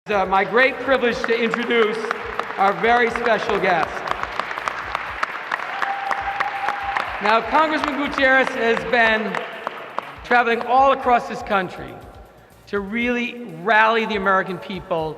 It's my great privilege to introduce our very special guest. Now, Congressman Gutierrez has been traveling all across this country to really rally the American people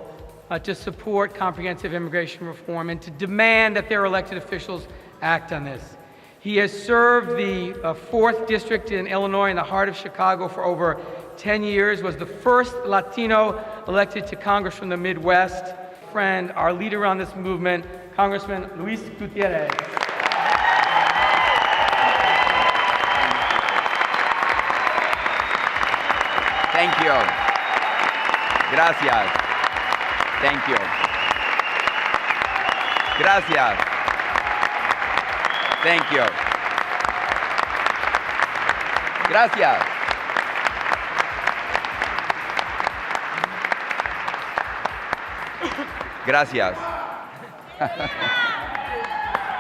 to support comprehensive immigration reform and to demand that their elected officials act on this. He has served the 4th District in Illinois in the heart of Chicago for over 10 years, was the first Latino elected to Congress from the Midwest. Friend, our leader on this movement, Congressman Luis Gutierrez. Thank you. Gracias. Thank you. Gracias. Thank you. Gracias. Gracias.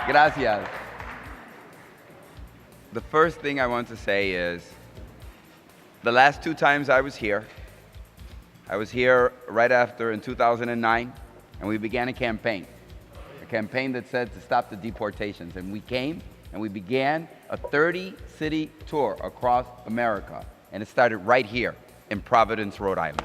Gracias. The first thing I want to say is, the last 2 times I was here right after in 2009, and we began a campaign that said to stop the deportations. And we came and we began a 30-city tour across America, and it started right here in Providence, Rhode Island.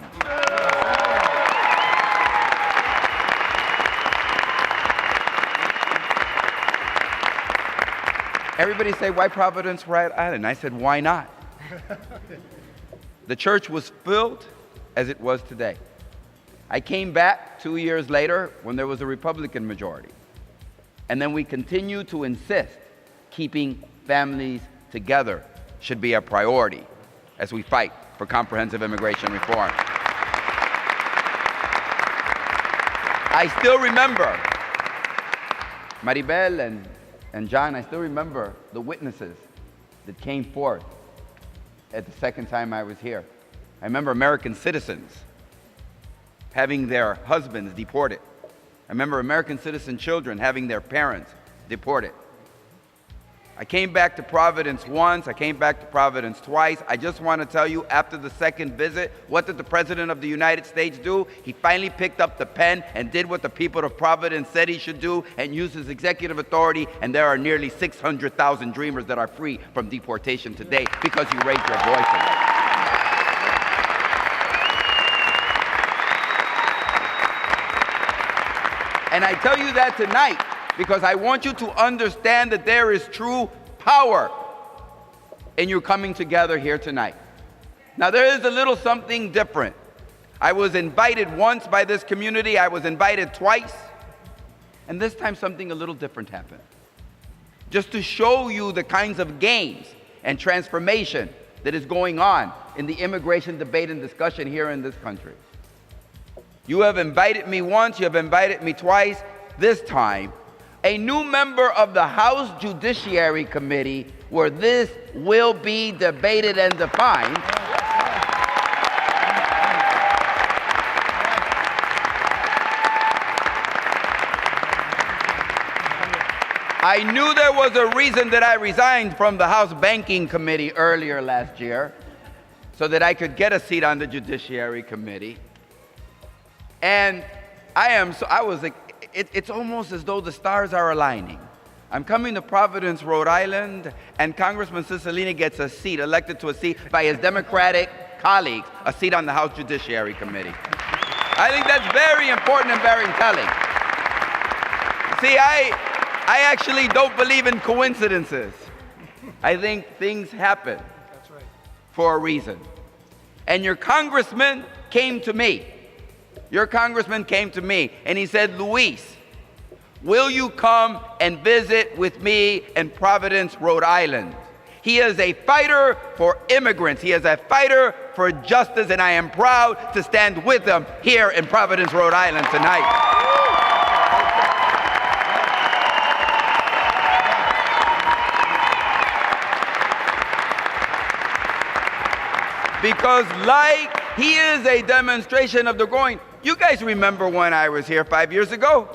Everybody say, why Providence, Rhode Island? I said, why not? The church was filled as it was today. I came back 2 years later when there was a Republican majority. And then we continue to insist keeping families together should be a priority as we fight for comprehensive immigration reform. I still remember Maribel and John, I still remember the witnesses that came forth at the second time I was here. I remember American citizens having their husbands deported. I remember American citizen children having their parents deported. I came back to Providence once, I came back to Providence twice. I just want to tell you, after the second visit, what did the President of the United States do? He finally picked up the pen and did what the people of Providence said he should do and used his executive authority, and there are nearly 600,000 dreamers that are free from deportation today because you raised your voices. And I tell you that tonight because I want you to understand that there is true power in you coming together here tonight. Now, there is a little something different. I was invited once by this community. I was invited twice. And this time something a little different happened. Just to show you the kinds of gains and transformation that is going on in the immigration debate and discussion here in this country. You have invited me once, you have invited me twice. This time, a new member of the House Judiciary Committee, where this will be debated and defined. I knew there was a reason that I resigned from the House Banking Committee earlier last year, so that I could get a seat on the Judiciary Committee. And it's almost as though the stars are aligning. I'm coming to Providence, Rhode Island, and Congressman Cicilline gets a seat, elected to a seat by his Democratic colleagues, a seat on the House Judiciary Committee. I think that's very important and very telling. See, I actually don't believe in coincidences. I think things happen for a reason. And your congressman came to me. Your congressman came to me and he said, Luis, will you come and visit with me in Providence, Rhode Island? He is a fighter for immigrants. He is a fighter for justice, and I am proud to stand with him here in Providence, Rhode Island tonight. Because he is a demonstration of the growing. You guys remember when I was here 5 years ago?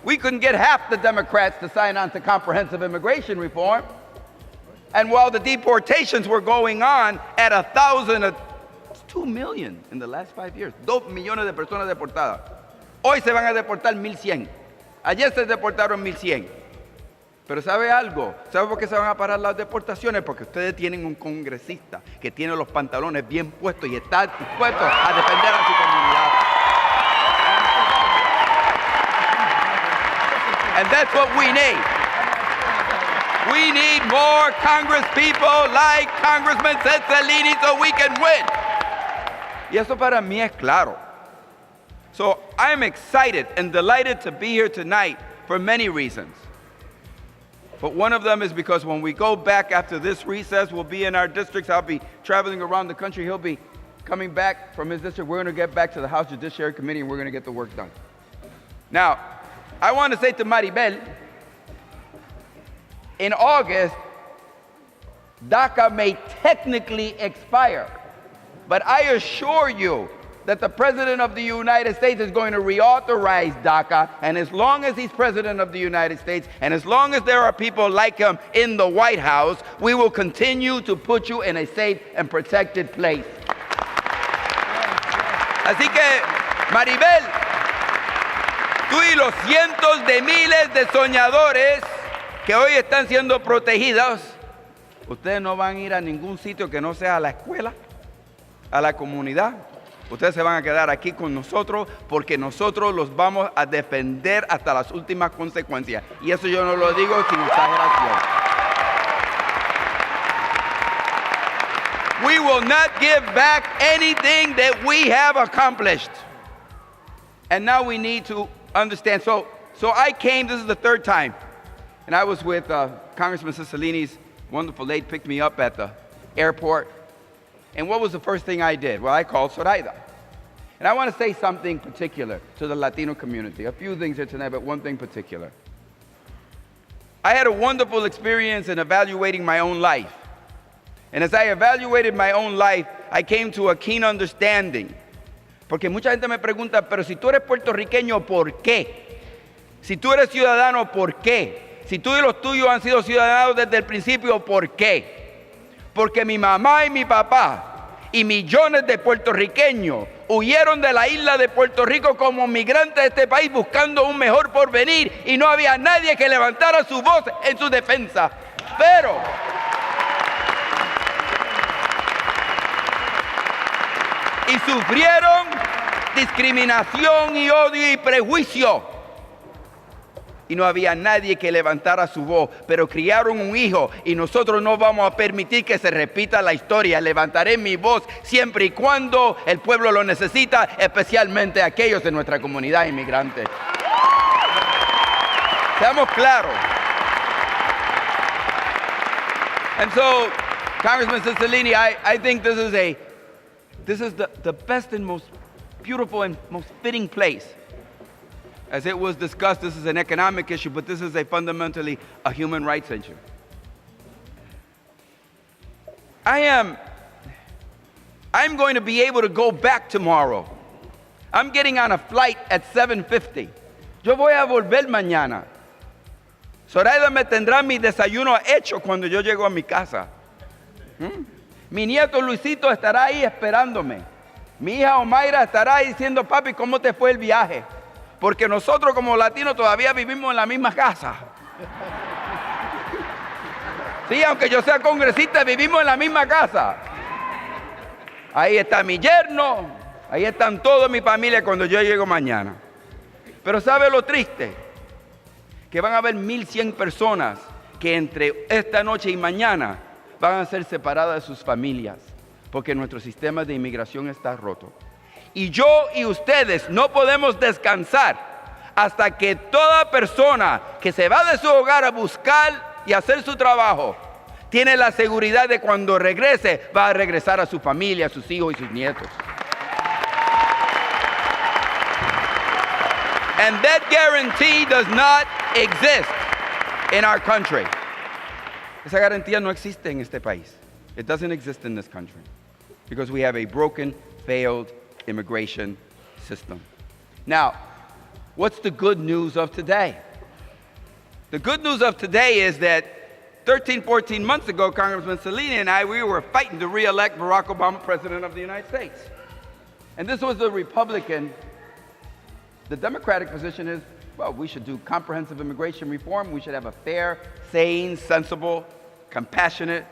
We couldn't get half the Democrats to sign on to comprehensive immigration reform. And while the deportations were going on at 1,000 2 million in the last 5 years. 2 millones de personas deportadas. Hoy se van a deportar 1,100. Ayer se deportaron 1,100. Pero ¿sabe algo? ¿Sabe por qué se van a parar las deportaciones? Porque ustedes tienen un congresista que tiene los pantalones bien puestos y está dispuesto a defender a su comunidad. And that's what we need. We need more Congress people like Congressman Cicilline so we can win. Y eso para mí es claro. So I'm excited and delighted to be here tonight for many reasons. But one of them is because when we go back after this recess, we'll be in our districts. I'll be traveling around the country. He'll be coming back from his district. We're going to get back to the House Judiciary Committee and we're going to get the work done. Now, I want to say to Maribel, in August, DACA may technically expire, but I assure you that the President of the United States is going to reauthorize DACA, and as long as he's President of the United States, and as long as there are people like him in the White House, we will continue to put you in a safe and protected place. Así que, Maribel, tú y los cientos de miles de soñadores que hoy están siendo protegidos, ustedes no van a ir a ningún sitio que no sea a la escuela, a la comunidad. Ustedes se van a quedar aquí con nosotros porque nosotros los vamos a defender hasta las últimas consecuencias. Y eso yo no lo digo sin exageración. We will not give back anything that we have accomplished. And now we need to understand. So I came, this is the third time. And I was with Congressman Cicilline's wonderful lady, picked me up at the airport. And what was the first thing I did? Well, I called Zoraida. And I want to say something particular to the Latino community. A few things here tonight, but one thing particular. I had a wonderful experience in evaluating my own life. And as I evaluated my own life, I came to a keen understanding. Porque mucha gente me pregunta, pero si tú eres puertorriqueño, ¿por qué? Si tú eres ciudadano, ¿por qué? Si tú y los tuyos han sido ciudadanos desde el principio, ¿por qué? Porque mi mamá y mi papá y millones de puertorriqueños huyeron de la isla de Puerto Rico como migrantes de este país buscando un mejor porvenir y no había nadie que levantara su voz en su defensa. Pero y sufrieron discriminación y odio y prejuicio. Y no había nadie que levantara su voz, pero criaron un hijo y nosotros no vamos a permitir que se repita la historia. Levantaré mi voz siempre y cuando el pueblo lo necesita, especialmente aquellos de nuestra comunidad inmigrante. Seamos claros. And so, Congressman Cicilline, I think this is the best and most beautiful and most fitting place. As it was discussed, this is an economic issue, but this is fundamentally a human rights issue. I'm going to be able to go back tomorrow. I'm getting on a flight at 7:50. Yo voy a volver mañana. Zoraida me tendrá mi desayuno hecho cuando yo llego a mi casa. Mi nieto Luisito estará ahí esperándome. Mi hija Omaira estará ahí diciendo, papi, ¿cómo te fue el viaje? Porque nosotros como latinos todavía vivimos en la misma casa. Sí, aunque yo sea congresista, vivimos en la misma casa. Ahí está mi yerno, ahí están toda mi familia cuando yo llego mañana. Pero ¿sabe lo triste? Que van a haber 1,100 personas que entre esta noche y mañana van a ser separadas de sus familias porque nuestro sistema de inmigración está roto. Y yo y ustedes no podemos descansar hasta que toda persona que se va de su hogar a buscar y hacer su trabajo tiene la seguridad de cuando regrese va a regresar a su familia, a sus hijos y sus nietos. And that guarantee does not exist in our country. Esa garantía no existe en este país. It doesn't exist in this country because we have a broken, failed immigration system. Now, what's the good news of today? The good news of today is that 13, 14 months ago, Congressman Cellini and I, we were fighting to re-elect Barack Obama President of the United States. And this was the Republican. The Democratic position is, well, we should do comprehensive immigration reform. We should have a fair, sane, sensible, compassionate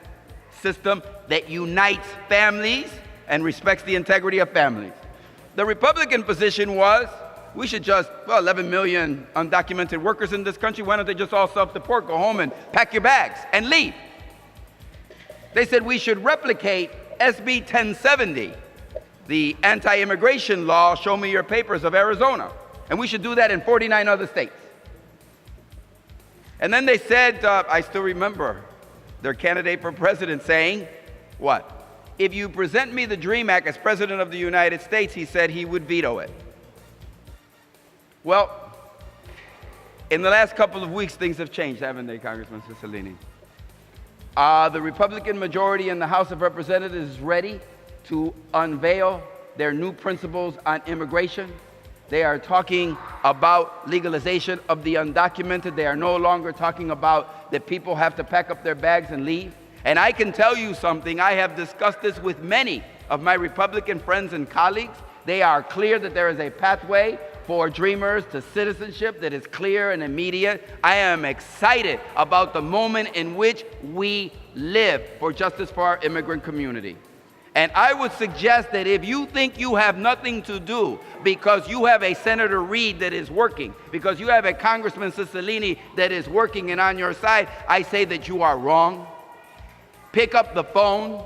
system that unites families and respects the integrity of families. The Republican position was, we should just, 11 million undocumented workers in this country. Why don't they just all self-deport, go home and pack your bags and leave? They said we should replicate SB 1070, the anti-immigration law, show me your papers, of Arizona. And we should do that in 49 other states. And then they said, I still remember their candidate for president saying, what? If you present me the DREAM Act as President of the United States, he said he would veto it. Well, in the last couple of weeks, things have changed, haven't they, Congressman Cicilline? The Republican majority in the House of Representatives is ready to unveil their new principles on immigration. They are talking about legalization of the undocumented. They are no longer talking about that people have to pack up their bags and leave. And I can tell you something, I have discussed this with many of my Republican friends and colleagues. They are clear that there is a pathway for dreamers to citizenship that is clear and immediate. I am excited about the moment in which we live for justice for our immigrant community. And I would suggest that if you think you have nothing to do because you have a Senator Reid that is working, because you have a Congressman Cicilline that is working and on your side, I say that you are wrong. Pick up the phone,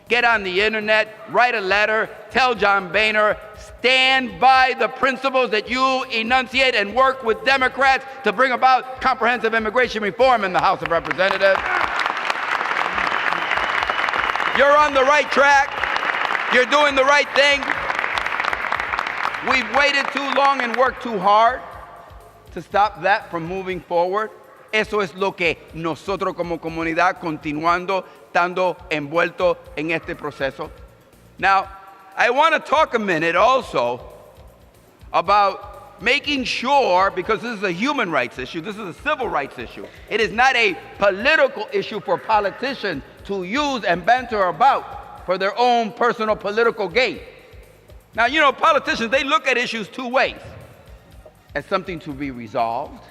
get on the internet, write a letter, tell John Boehner, stand by the principles that you enunciate and work with Democrats to bring about comprehensive immigration reform in the House of Representatives. You're on the right track. You're doing the right thing. We've waited too long and worked too hard to stop that from moving forward. Eso es lo que nosotros como comunidad continuando, estando envuelto en este proceso. Now, I want to talk a minute also about making sure, because this is a human rights issue, this is a civil rights issue. It is not a political issue for politicians to use and banter about for their own personal political gain. Now, you know, politicians, they look at issues two ways. As something to be resolved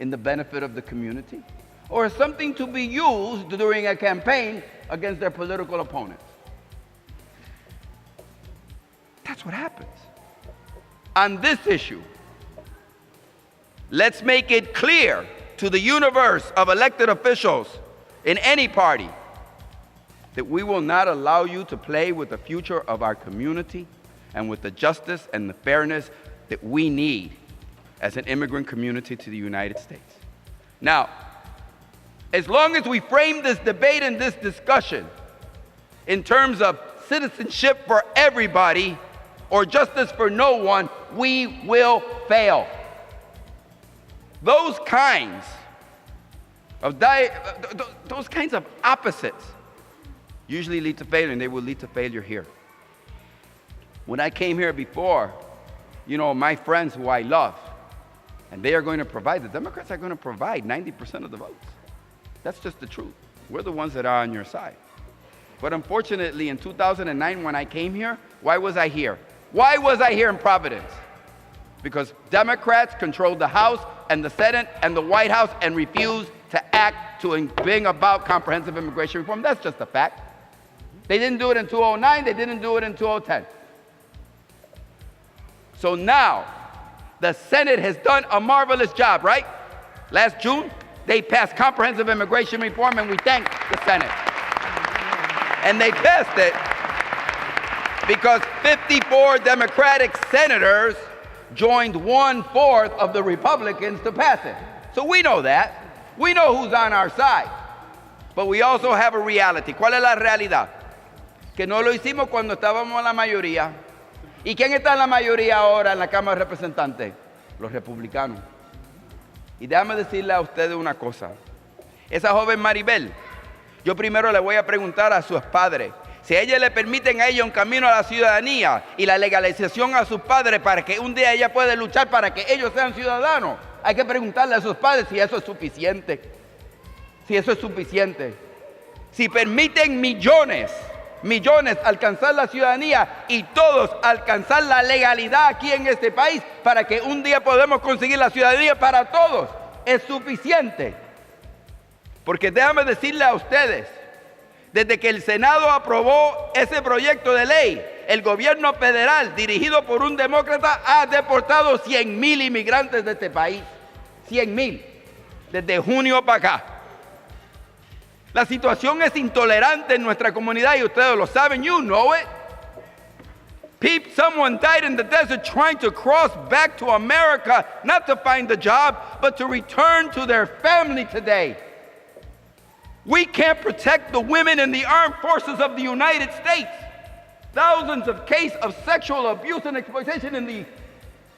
in the benefit of the community, or as something to be used during a campaign against their political opponents. That's what happens. On this issue, let's make it clear to the universe of elected officials in any party that we will not allow you to play with the future of our community and with the justice and the fairness that we need as an immigrant community to the United States. Now, as long as we frame this debate and this discussion in terms of citizenship for everybody or justice for no one, we will fail. Those kinds of opposites usually lead to failure, and they will lead to failure here. When I came here before, you know, my friends who I love, and they are going to provide, the Democrats are going to provide 90% of the votes. That's just the truth. We're the ones that are on your side. But unfortunately, in 2009, when I came here, why was I here? Why was I here in Providence? Because Democrats controlled the House and the Senate and the White House and refused to act to bring about comprehensive immigration reform. That's just a fact. They didn't do it in 2009. They didn't do it in 2010. So now, the Senate has done a marvelous job, right? Last June, they passed comprehensive immigration reform, and we thank the Senate. And they passed it because 54 Democratic senators joined 1/4 of the Republicans to pass it. So we know that. We know who's on our side. But we also have a reality. ¿Cuál es la realidad? Que no lo hicimos cuando estábamos en la mayoría. ¿Y quién está en la mayoría ahora en la Cámara de Representantes? Los republicanos. Y déjame decirle a ustedes una cosa. Esa joven Maribel, yo primero le voy a preguntar a sus padres si a ella le permiten a ella un camino a la ciudadanía y la legalización a sus padres para que un día ella pueda luchar para que ellos sean ciudadanos. Hay que preguntarle a sus padres si eso es suficiente. si eso es suficiente. Si permiten millones alcanzar la ciudadanía y todos alcanzar la legalidad aquí en este país para que un día podamos conseguir la ciudadanía para todos, es suficiente. Porque déjame decirle a ustedes, desde que el Senado aprobó ese proyecto de ley, el gobierno federal, dirigido por un demócrata, ha deportado 100,000 inmigrantes de este país. 100,000, desde junio para acá. La situación es intolerante en nuestra comunidad y ustedes lo saben, you know it. Someone died in the desert trying to cross back to America, not to find a job, but to return to their family today. We can't protect the women in the armed forces of the United States. Thousands of cases of sexual abuse and exploitation in the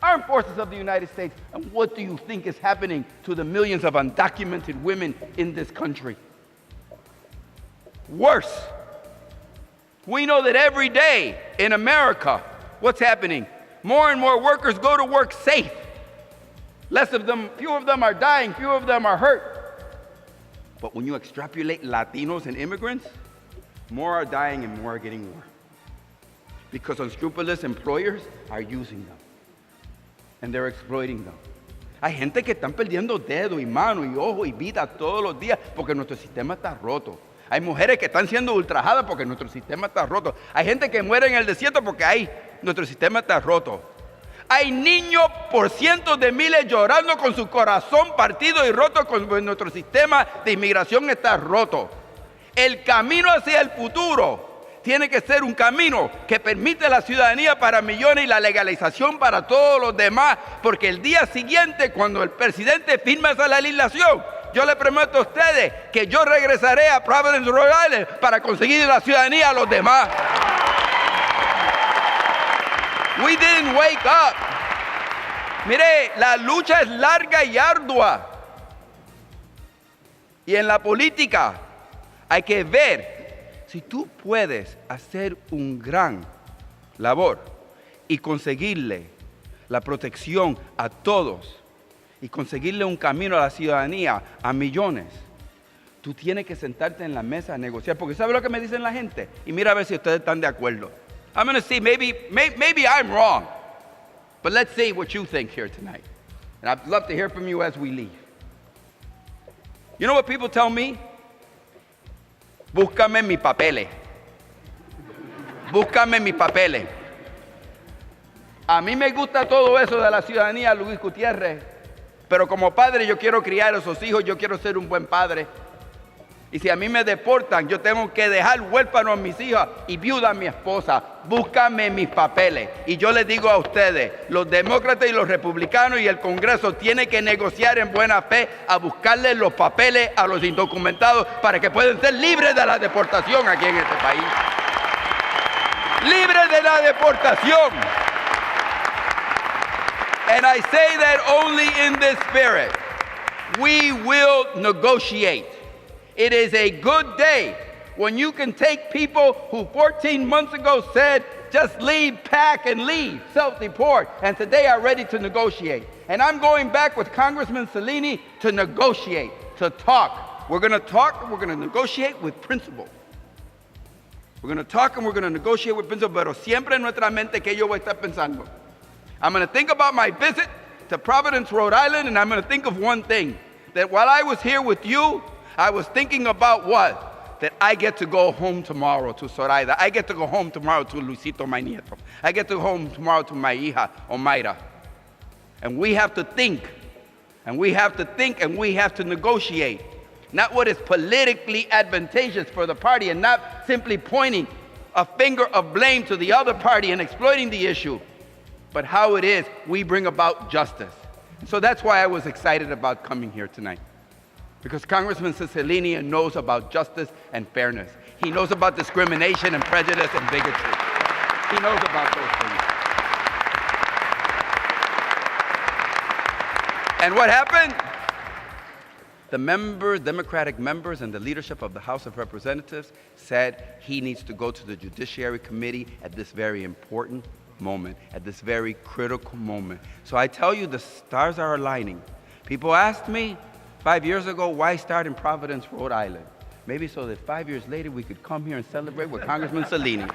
armed forces of the United States. And what do you think is happening to the millions of undocumented women in this country? Worse. We know that every day in America, what's happening? More and more workers go to work safe. Few of them are dying, few of them are hurt. But when you extrapolate Latinos and immigrants, more are dying and more are getting more. Because unscrupulous employers are using them. And they're exploiting them. Hay gente que están perdiendo dedo y mano y ojo y vida todos los días porque nuestro sistema está roto. Hay mujeres que están siendo ultrajadas porque nuestro sistema está roto. Hay gente que muere en el desierto porque nuestro sistema está roto. Hay niños por cientos de miles llorando con su corazón partido y roto porque nuestro sistema de inmigración está roto. El camino hacia el futuro tiene que ser un camino que permite la ciudadanía para millones y la legalización para todos los demás, porque el día siguiente, cuando el presidente firme esa legislación, yo le prometo a ustedes que yo regresaré a Providence, Rhode Island para conseguir la ciudadanía a los demás. We didn't wake up. Mire, la lucha es larga y ardua. Y en la política hay que ver si tú puedes hacer un gran labor y conseguirle la protección a todos y conseguirle un camino a la ciudadanía a millones. Tú tienes que sentarte en la mesa a negociar, porque ¿sabe lo que me dicen la gente? Y mira a ver si ustedes están de acuerdo. I'm going to see, maybe I'm wrong, but let's see what you think here tonight. And I'd love to hear from you as we leave. You know what people tell me? Búscame mis papeles. Búscame mis papeles. A mí me gusta todo eso de la ciudadanía, Luis Gutierrez, pero como padre yo quiero criar a esos hijos, yo quiero ser un buen padre. Y si a mí me deportan, yo tengo que dejar huérfano a mis hijas y viuda a mi esposa. Búscame mis papeles. Y yo les digo a ustedes, los demócratas y los republicanos y el Congreso tienen que negociar en buena fe a buscarle los papeles a los indocumentados para que puedan ser libres de la deportación aquí en este país. Libres de la deportación. And I say that only in this spirit. We will negotiate. It is a good day when you can take people who 14 months ago said, just leave, pack, and leave, self-deport, and today are ready to negotiate. And I'm going back with Congressman Cellini to negotiate, to talk. We're going to talk and we're going to negotiate with principle. We're going to talk and we're going to negotiate with principle, pero siempre en nuestra mente que yo voy a estar pensando. I'm going to think about my visit to Providence, Rhode Island, and I'm going to think of one thing, that while I was here with you, I was thinking about what? That I get to go home tomorrow to Zoraida. I get to go home tomorrow to Luisito, my nieto. I get to go home tomorrow to my hija, Omaira. And we have to think, and we have to think, and we have to negotiate. Not what is politically advantageous for the party, and not simply pointing a finger of blame to the other party and exploiting the issue, but how it is we bring about justice. So that's why I was excited about coming here tonight. Because Congressman Cicilline knows about justice and fairness. He knows about discrimination and prejudice and bigotry. He knows about those things. And what happened? The members, Democratic members and the leadership of the House of Representatives said he needs to go to the Judiciary Committee at this very important moment, at this very critical moment. So I tell you, the stars are aligning. People asked me, 5 years ago, why start in Providence, Rhode Island? Maybe so that 5 years later we could come here and celebrate with Congressman Cellini.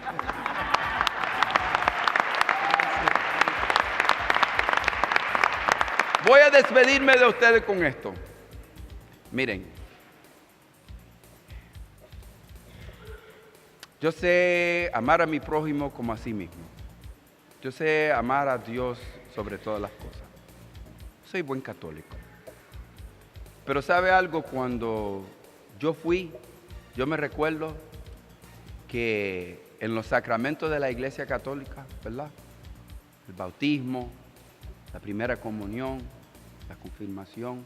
Voy a despedirme de ustedes con esto. Miren, yo sé amar a mi prójimo como a sí mismo. Yo sé amar a Dios sobre todas las cosas. Soy buen católico. Pero ¿sabe algo? Cuando yo me recuerdo que en los sacramentos de la Iglesia Católica, ¿verdad? El bautismo, la primera comunión, la confirmación.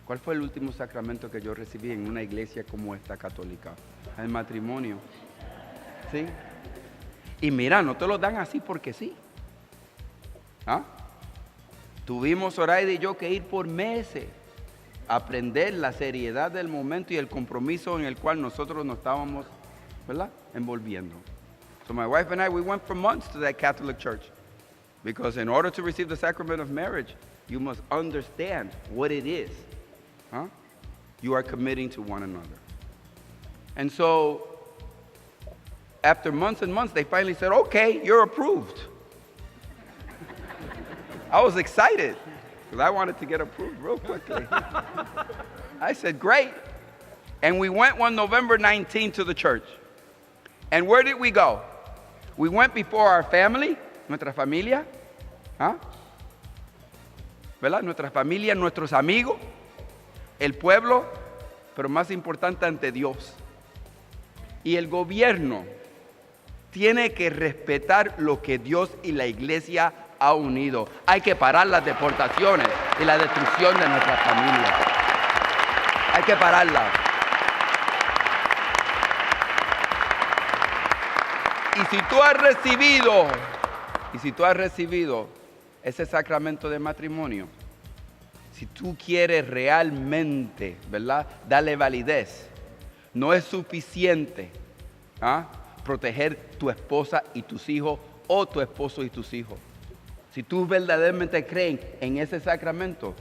¿Cuál fue el último sacramento que yo recibí en una iglesia como esta católica? El matrimonio. ¿Sí? Y mira, no te lo dan así porque sí. ¿Ah? Tuvimos, Zoraida y yo, que ir por meses a aprender la seriedad del momento y el compromiso en el cual nosotros nos estábamos, ¿verdad?, envolviendo. So my wife and I, we went for months to that Catholic church. Because in order to receive the sacrament of marriage, you must understand what it is. Huh? You are committing to one another. And so, after months and months, they finally said, okay, you're approved. I was excited because I wanted to get approved real quickly. I said, great. And we went one November 19 to the church. And where did we go? We went before our family, nuestra familia, ¿ah? ¿Verdad? Nuestra familia, nuestros amigos, el pueblo, pero más importante ante Dios. Y el gobierno tiene que respetar lo que Dios y la iglesia ha unido. Hay que parar las deportaciones y la destrucción de nuestras familias. Hay que pararlas. Y si tú has recibido ese sacramento de matrimonio, si tú quieres realmente, ¿verdad?, darle validez, no es suficiente proteger tu esposa y tus hijos o tu esposo y tus hijos. Si tú verdaderamente crees en ese sacramento,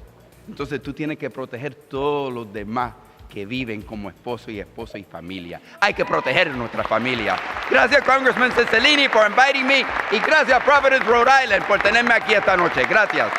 entonces tú tienes que proteger todos los demás que viven como esposo y familia. Hay que proteger nuestra familia. Gracias, Congressman Cellini, por inviting me. Y gracias, Providence, Rhode Island, por tenerme aquí esta noche. Gracias.